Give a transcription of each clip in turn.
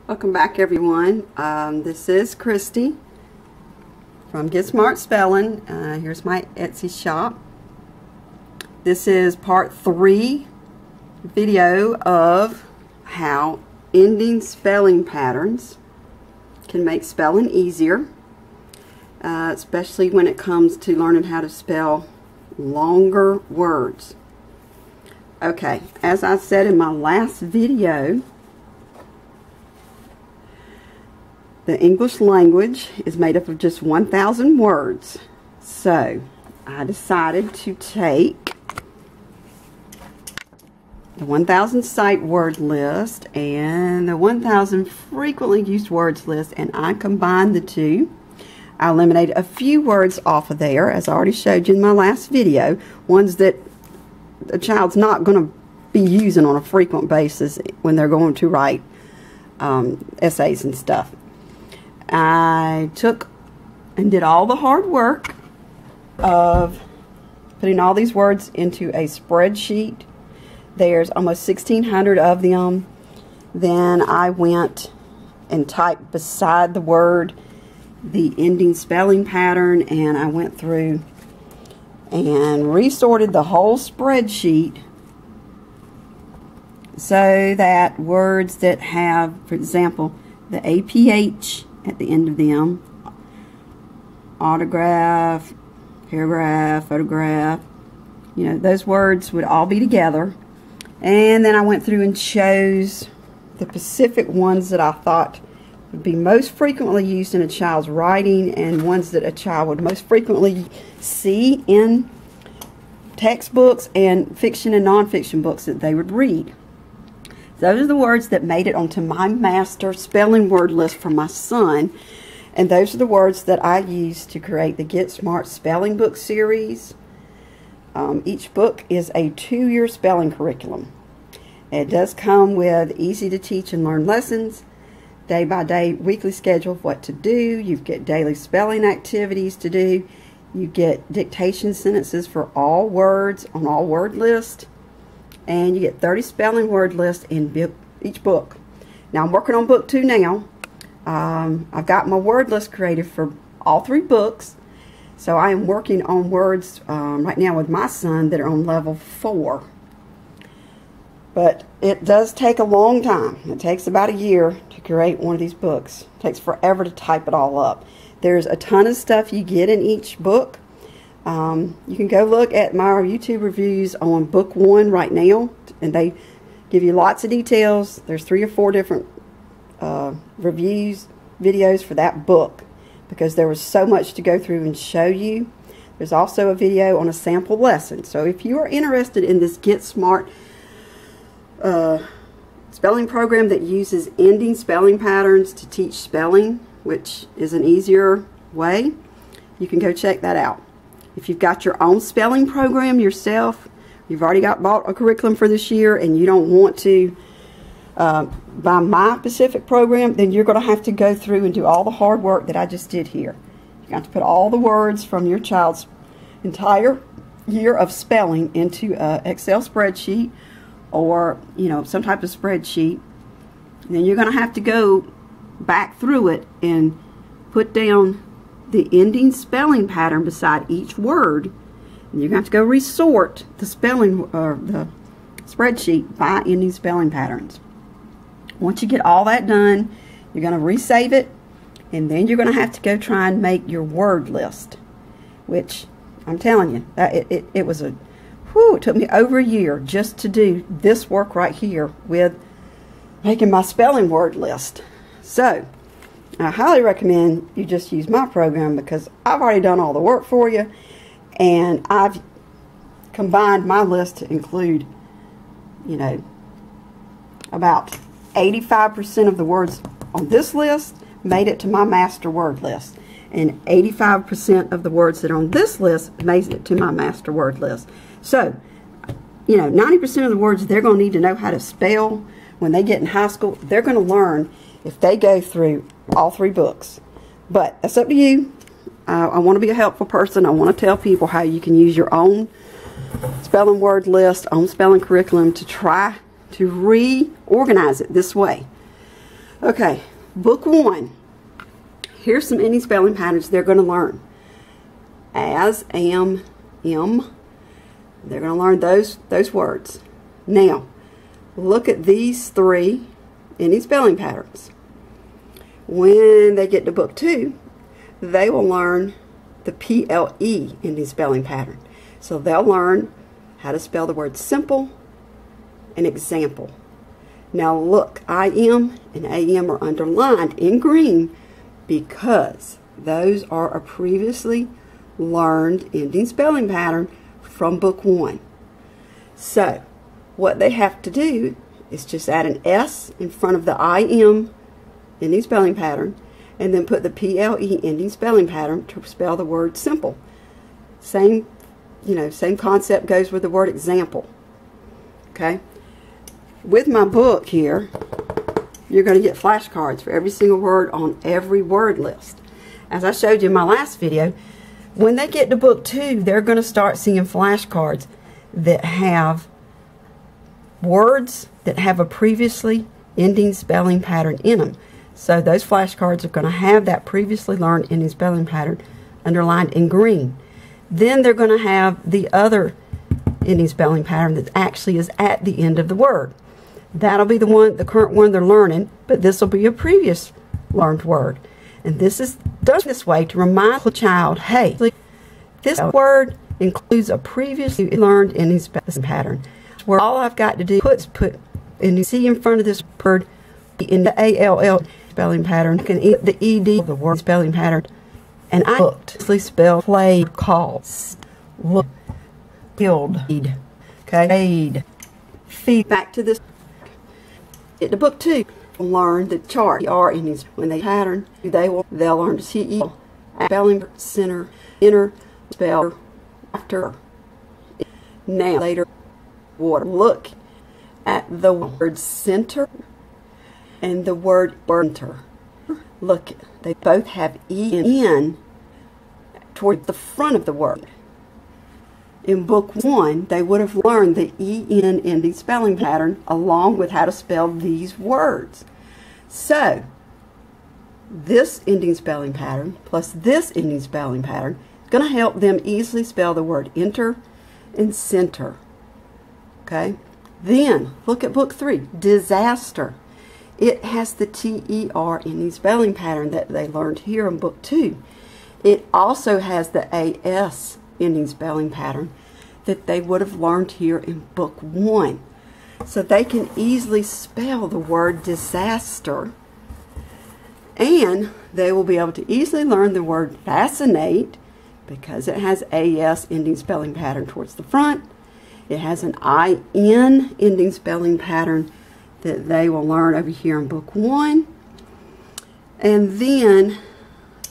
Welcome back, everyone. This is Christy from Get Smart Spelling. Here's my Etsy shop. This is part 3 video of how ending spelling patterns can make spelling easier, especially when it comes to learning how to spell longer words. Okay, as I said in my last video, the English language is made up of just 1,000 words. So I decided to take the 1,000 sight word list and the 1,000 frequently used words list, and I combined the two. I eliminated a few words off of there, as I already showed you in my last video, ones that a child's not going to be using on a frequent basis when they're going to write essays and stuff. I took and did all the hard work of putting all these words into a spreadsheet. There's almost 1,600 of them. Then I went and typed beside the word the ending spelling pattern, and I went through and resorted the whole spreadsheet so that words that have, for example, the APH at the end of them, autograph, paragraph, photograph, you know, those words would all be together. And then I went through and chose the specific ones that I thought would be most frequently used in a child's writing and ones that a child would most frequently see in textbooks and fiction and nonfiction books that they would read. Those are the words that made it onto my master spelling word list for my son, and those are the words that I used to create the Get Smart Spelling Book series. Each book is a 2-year spelling curriculum. It does come with easy to teach and learn lessons, day-by-day weekly schedule of what to do. You get daily spelling activities to do. You get dictation sentences for all words on all word lists. And you get 30 spelling word lists in each book. Now I'm working on book 2 now. I've got my word list created for all 3 books. So I am working on words right now with my son that are on level 4. But it does take a long time. It takes about a year to create one of these books. It takes forever to type it all up. There's a ton of stuff you get in each book. You can go look at my YouTube reviews on book 1 right now, and they give you lots of details. There's 3 or 4 different videos for that book, because there was so much to go through and show you. There's also a video on a sample lesson. So if you are interested in this Get Smart spelling program that uses ending spelling patterns to teach spelling, which is an easier way, you can go check that out. If you've got your own spelling program yourself, you've already bought a curriculum for this year and you don't want to buy my specific program, then you're going to have to go through and do all the hard work that I just did here. You have to put all the words from your child's entire year of spelling into an Excel spreadsheet, or some type of spreadsheet. And then you're going to have to go back through it and put down the ending spelling pattern beside each word, and you're going to have to go resort the spelling or the spreadsheet by ending spelling patterns. Once you get all that done, you're going to resave it, and then you're going to have to go try and make your word list, which I'm telling you, it was it took me over a year just to do this work right here with making my spelling word list. So I highly recommend you just use my program, because I've already done all the work for you, and I've combined my list to include, about 85% of the words on this list made it to my master word list, and 85% of the words that are on this list made it to my master word list. So, 90% of the words they're going to need to know how to spell when they get in high school, they're going to learn if they go through all 3 books. But that's up to you. I want to be a helpful person. I want to tell people how you can use your own spelling word list, own spelling curriculum to try to reorganize it this way. Okay, book 1. Here's some ending spelling patterns they're going to learn. As, am, they're going to learn those words. Now, look at these 3 ending spelling patterns. When they get to book 2, they will learn the PLE ending spelling pattern. So they'll learn how to spell the word simple and example. Now look, I am and AM are underlined in green because those are a previously learned ending spelling pattern from book 1. So what they have to do is just add an S in front of the I am ending spelling pattern and then put the PLE ending spelling pattern to spell the word simple. Same concept goes with the word example. Okay? With my book here, you're going to get flashcards for every single word on every word list. As I showed you in my last video, when they get to book 2, they're going to start seeing flashcards that have words that have a previously ending spelling pattern in them. So those flashcards are going to have that previously learned ending spelling pattern underlined in green. Then they're going to have the other ending spelling pattern that actually is at the end of the word. That'll be the current one they're learning, but this will be a previous learned word. And this is done this way to remind the child, hey, this word includes a previously learned ending spelling pattern. Where all I've got to do is put in C in front of this word in the ALL spelling pattern, can eat the ED of the word spelling pattern, and I looked, spell played, called, look, killed, okay, paid, feed. Back to this. Get to book 2. Learn the chart. When they pattern, they'll learn to CE, spelling center, inner, spell, after, now, later, water. Look at the word center and the word enter. Look, they both have EN toward the front of the word. In book 1, they would have learned the EN ending spelling pattern along with how to spell these words. So, this ending spelling pattern plus this ending spelling pattern is going to help them easily spell the word enter and center. Okay? Then, look at book 3, disaster. It has the TER ending spelling pattern that they learned here in book 2. It also has the AS ending spelling pattern that they would have learned here in book 1. So they can easily spell the word disaster, and they will be able to easily learn the word fascinate because it has AS ending spelling pattern towards the front. It has an IN ending spelling pattern that they will learn over here in book 1. And then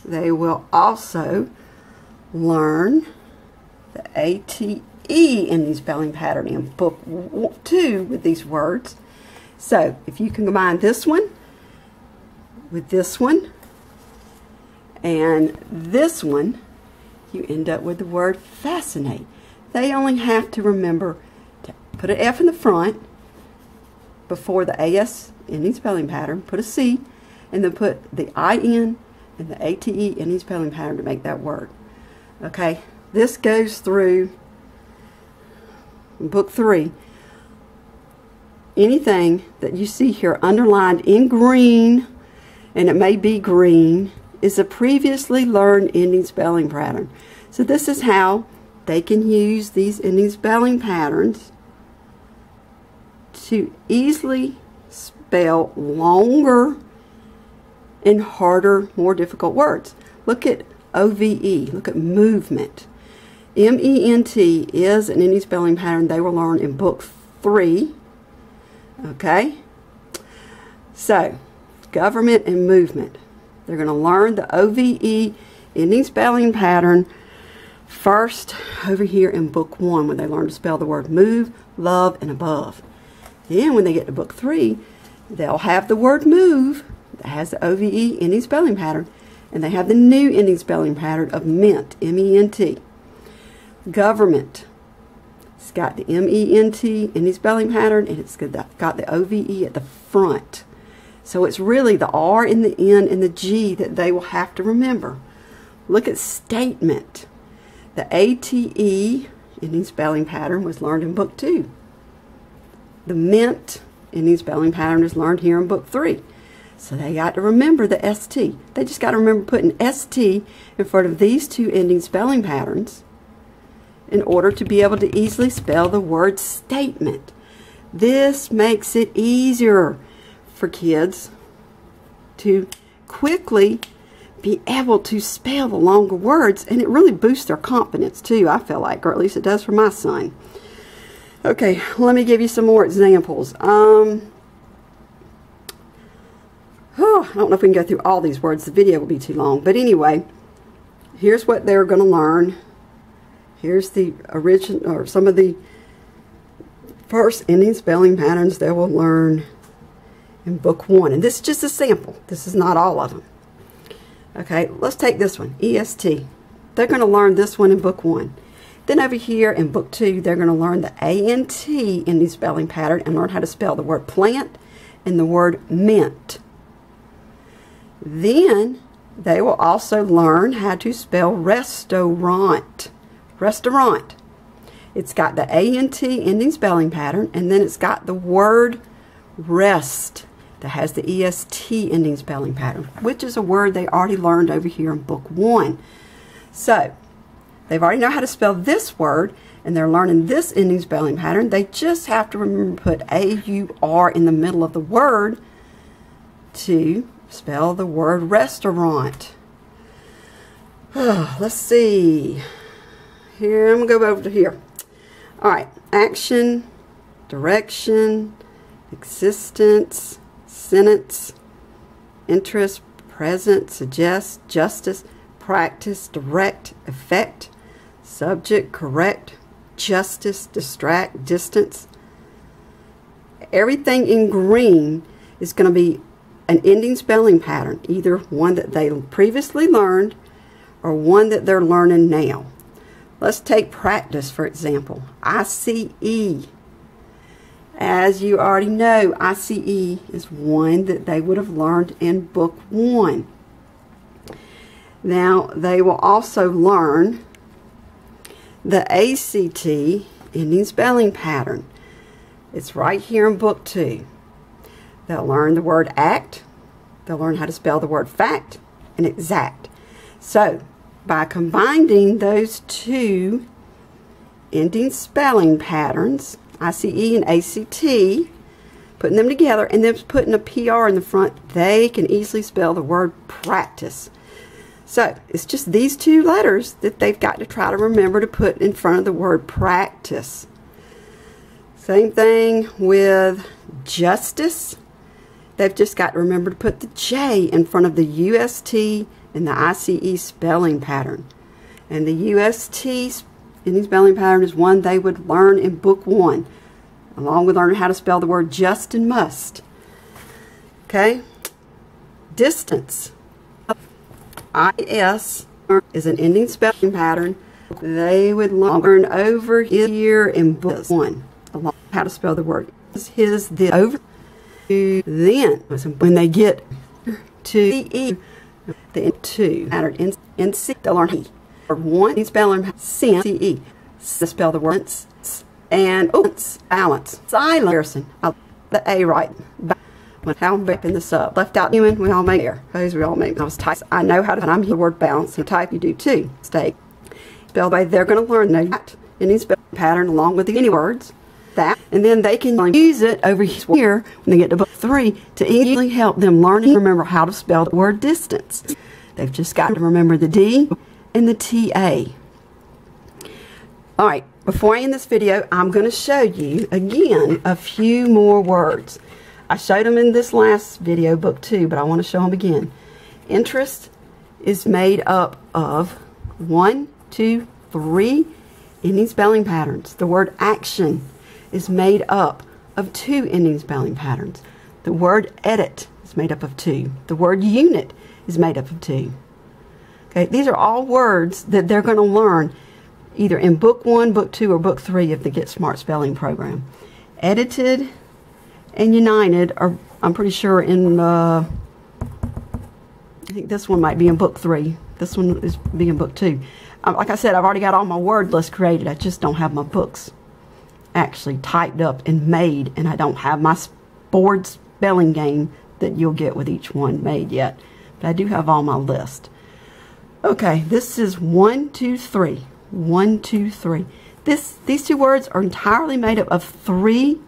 they will also learn the ATE ending spelling pattern in book 2 with these words. So if you can combine this one with this one and this one, you end up with the word fascinate. They only have to remember to put an F in the front before the AS ending spelling pattern, put a C, and then put the IN and the ATE ending spelling pattern to make that word. Okay, this goes through book 3. Anything that you see here underlined in green, and it may be green, is a previously learned ending spelling pattern. So this is how they can use these ending spelling patterns to easily spell longer and harder, more difficult words. Look at OVE. Look at movement. MENT is an ending spelling pattern they will learn in book 3. Okay? So, government and movement. They're going to learn the OVE ending spelling pattern first over here in book 1 when they learn to spell the word move, love, and above. Then when they get to book 3, they'll have the word move that has the OVE ending spelling pattern, and they have the new ending spelling pattern of ment, M-E-N-T. Government. It's got the M-E-N-T ending spelling pattern, and it's got the OVE at the front. So it's really the R and the N and the G that they will have to remember. Look at statement. The ATE ending spelling pattern was learned in book 2. The mint ending spelling pattern is learned here in book 3. So they got to remember the ST. They just got to remember putting ST in front of these two ending spelling patterns in order to be able to easily spell the word statement. This makes it easier for kids to quickly be able to spell the longer words, and it really boosts their confidence too, I feel like, or at least it does for my son. Okay, let me give you some more examples. I don't know if we can go through all these words. The video will be too long. But anyway, here's what they're going to learn. Here's the original, or some of the first ending spelling patterns they will learn in book 1. And this is just a sample. This is not all of them. Okay, let's take this one, EST. They're going to learn this one in book 1. Then over here in book 2, they're going to learn the ANT ending spelling pattern and learn how to spell the word plant and the word mint. Then they will also learn how to spell restaurant. Restaurant. It's got the ANT ending spelling pattern, and then it's got the word rest that has the EST ending spelling pattern, which is a word they already learned over here in book 1. So they've already know how to spell this word, and they're learning this ending spelling pattern. They just have to remember to put AUR in the middle of the word to spell the word restaurant. Let's see. Here, I'm going to go over to here. All right, action, direction, existence, sentence, interest, present, suggest, justice, practice, direct, effect, subject, correct, justice, distract, distance. Everything in green is going to be an ending spelling pattern, either one that they previously learned or one that they're learning now. Let's take practice, for example. ICE. As you already know, ICE is one that they would have learned in book 1. Now, they will also learn the ACT ending spelling pattern. It's right here in book 2. They'll learn the word act. They'll learn how to spell the word fact and exact. So, by combining those two ending spelling patterns, ICE and ACT, putting them together and then putting a PR in the front, they can easily spell the word practice. So it's just these two letters that they've got to try to remember to put in front of the word practice. Same thing with justice. They've just got to remember to put the J in front of the UST and the ICE spelling pattern. And the UST ending spelling pattern is one they would learn in book 1, along with learning how to spell the word just and must. Okay? Distance. IS is an ending spelling pattern they would learn over here in book 1, along with how to spell the word his, this, over. Then, when they get to E, the two pattern in C, they'll learn he. Or one spelling C, to spell the words and balance. Silence. The A right. When how I'm in the sub. Left out human, we all make air. Those we all make. I was type. I know how to, and I'm the word balance. You type, you do too. Stay. Spell by they're going to learn that any spelling pattern along with the any words. That, and then they can use it over here when they get to book 3 to easily help them learn and remember how to spell the word distance. They've just got to remember the D and the TA. Alright, before I end this video, I'm going to show you again a few more words. I showed them in this last video, book 2, but I want to show them again. Interest is made up of 1, 2, 3 ending spelling patterns. The word action is made up of 2 ending spelling patterns. The word edit is made up of 2. The word unit is made up of 2. Okay, these are all words that they're going to learn either in book 1, book 2, or book 3 of the Get Smart Spelling program. Edited and united are I'm pretty sure in, I think this one might be in book 3. This one is being book 2. Like I said, I've already got all my word lists created. I just don't have my books actually typed up and made, and I don't have my board spelling game that you'll get with each one made yet. But I do have all my list. Okay, this is 1, 2, 3. 1, 2, 3. These two words are entirely made up of 3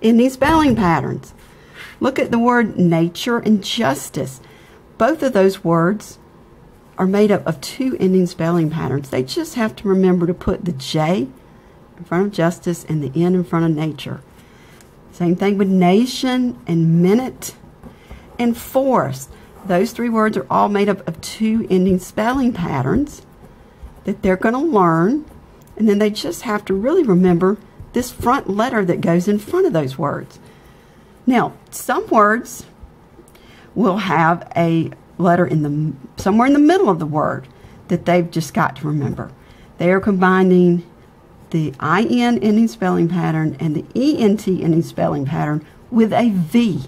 ending spelling patterns. Look at the word nature and justice. Both of those words are made up of 2 ending spelling patterns. They just have to remember to put the J in front of justice and the N in front of nature. Same thing with nation and minute and forest. Those 3 words are all made up of 2 ending spelling patterns that they're going to learn, and then they just have to really remember this front letter that goes in front of those words. Now, some words will have a letter somewhere in the middle of the word that they've just got to remember. They are combining the IN ending spelling pattern and the ENT ending spelling pattern with a V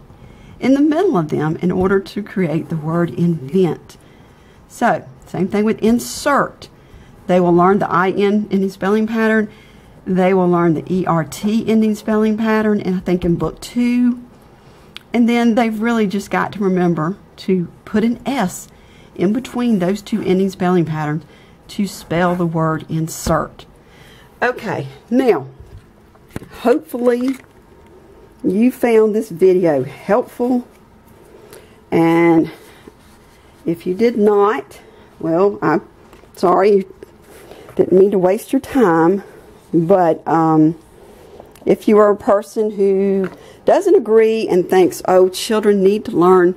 in the middle of them in order to create the word invent. So, same thing with insert. They will learn the IN ending spelling pattern. They will learn the ERT ending spelling pattern, and I think in book 2. And then they've really just got to remember to put an S in between those 2 ending spelling patterns to spell the word insert. Okay, now, hopefully you found this video helpful, and if you did not, well, I'm sorry, didn't mean to waste your time, but if you are a person who doesn't agree and thinks, oh, children need to learn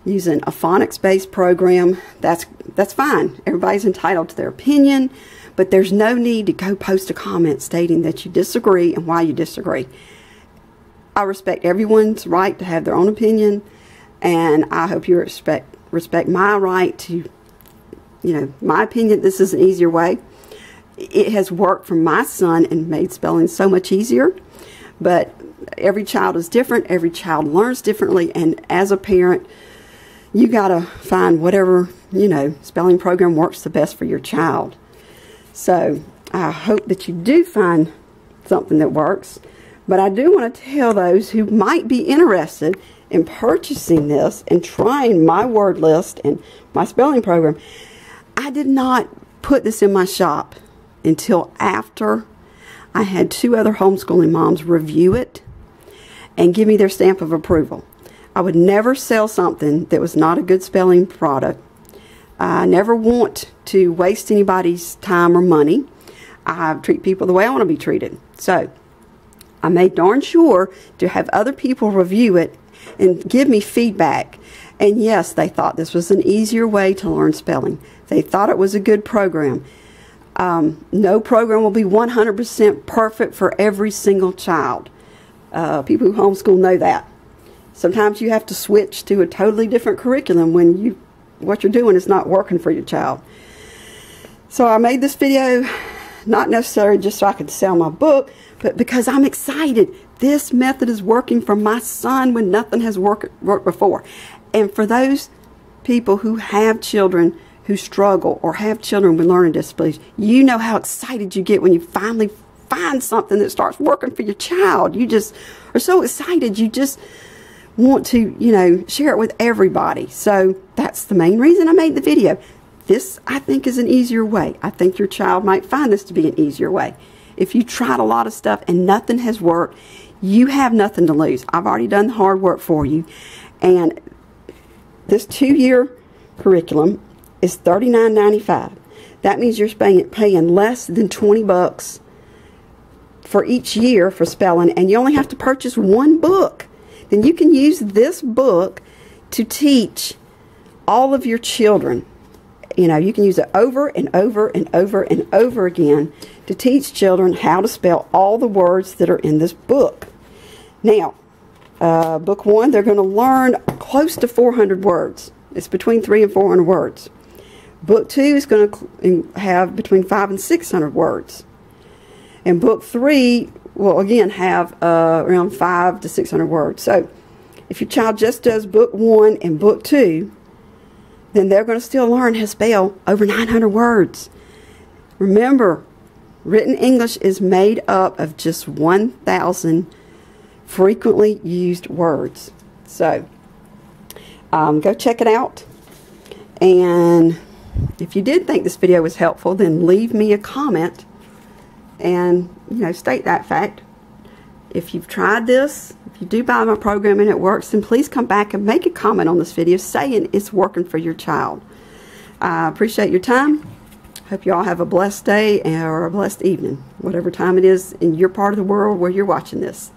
using a phonics-based program, that's fine. Everybody's entitled to their opinion, but there's no need to go post a comment stating that you disagree and why you disagree. I respect everyone's right to have their own opinion, and I hope you respect my right to, my opinion. This is an easier way. It has worked for my son and made spelling so much easier, but every child is different. Every child learns differently, and as a parent, you got to find whatever, spelling program works the best for your child. So I hope that you do find something that works, but I do want to tell those who might be interested in purchasing this and trying my word list and my spelling program, I did not put this in my shop until after I had 2 other homeschooling moms review it and give me their stamp of approval. I would never sell something that was not a good spelling product. I never want to waste anybody's time or money. I treat people the way I want to be treated. So I made darn sure to have other people review it and give me feedback. And yes, they thought this was an easier way to learn spelling. They thought it was a good program. No program will be 100% perfect for every single child. People who homeschool know that. Sometimes you have to switch to a totally different curriculum when what you're doing is not working for your child. So I made this video not necessarily just so I could sell my book, but because I'm excited. This method is working for my son when nothing has worked before. And for those people who have children who struggle or have children with learning disabilities, you know how excited you get when you finally find something that starts working for your child. You just are so excited. You just want to, share it with everybody. So that's the main reason I made the video. This, I think, is an easier way. I think your child might find this to be an easier way. If you tried a lot of stuff and nothing has worked, you have nothing to lose. I've already done the hard work for you. And this 2-year curriculum is $39.95. That means you're paying less than $20 for each year for spelling, and you only have to purchase 1 book. Then you can use this book to teach all of your children. You can use it over and over and over and over again to teach children how to spell all the words that are in this book. Now, book 1, they're going to learn close to 400 words. It's between 300 and 400 words. Book 2 is going to have between 500 and 600 words. And book 3 will again have around 500 to 600 words. So if your child just does book 1 and book 2, then they're going to still learn how to spell over 900 words. Remember, written English is made up of just 1,000 frequently used words. So, go check it out. And if you did think this video was helpful, then leave me a comment and, state that fact. If you've tried this, if you do buy my program and it works, then please come back and make a comment on this video saying it's working for your child. I appreciate your time. Hope you all have a blessed day or a blessed evening, whatever time it is in your part of the world where you're watching this.